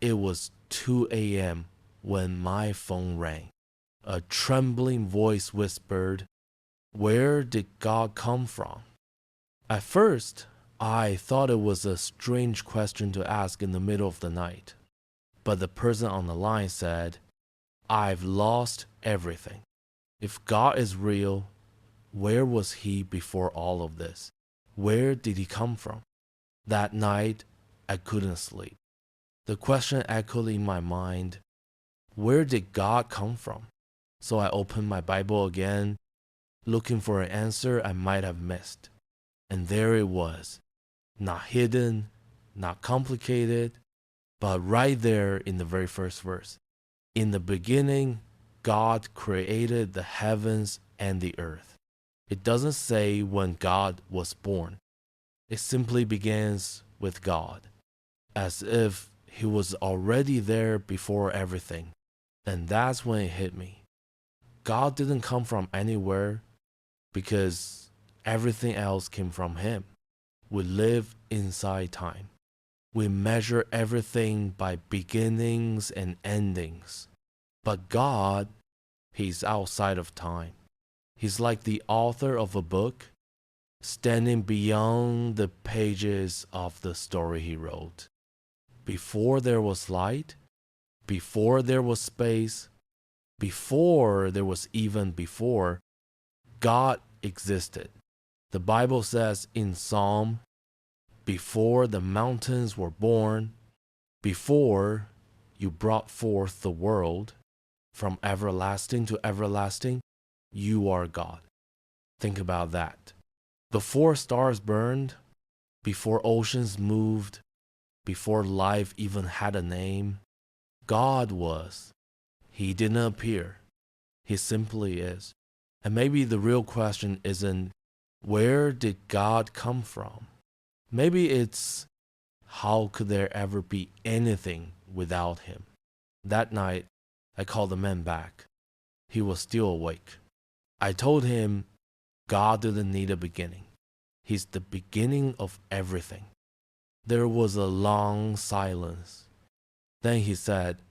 It was 2 a.m. when my phone rang. A trembling voice whispered, "Where did God come from?" At first, I thought it was a strange question to ask in the middle of the night. But the person on the line said, "I've lost everything. If God is real, where was he before all of this? Where did he come from?" That night, I couldn't sleep. The question echoed in my mind, where did God come from? So I opened my Bible again, looking for an answer I might have missed. And there it was, not hidden, not complicated, but right there in the very first verse. In the beginning, God created the heavens and the earth. It doesn't say when God was born. It simply begins with God, as if he was already there before everything. And that's when it hit me. God didn't come from anywhere because everything else came from him. We live inside time. We measure everything by beginnings and endings. But God, he's outside of time. He's like the author of a book, standing beyond the pages of the story he wrote. Before there was light, before there was space, before there was even before, God existed. The Bible says in Psalm, before the mountains were born, before you brought forth the world, from everlasting to everlasting, you are God. Think about that. Before stars burned, before oceans moved, before life even had a name, God was. He didn't appear. He simply is. And maybe the real question isn't, where did God come from? Maybe it's, how could there ever be anything without him? That night, I called the man back. He was still awake. I told him, God didn't need a beginning. He's the beginning of everything. There was a long silence. Then he said,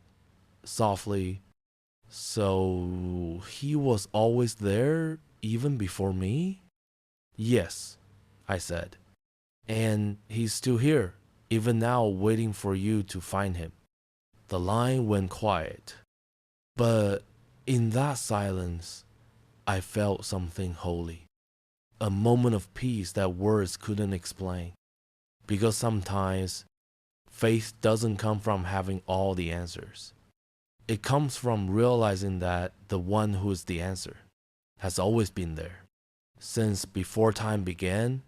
softly, "So he was always there even before me?" "Yes," I said. "And he's still here, even now waiting for you to find him." The line went quiet. But in that silence, I felt something holy. A moment of peace that words couldn't explain. Because sometimes, faith doesn't come from having all the answers. It comes from realizing that the one who is the answer has always been there, since before time began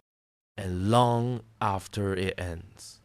and long after it ends.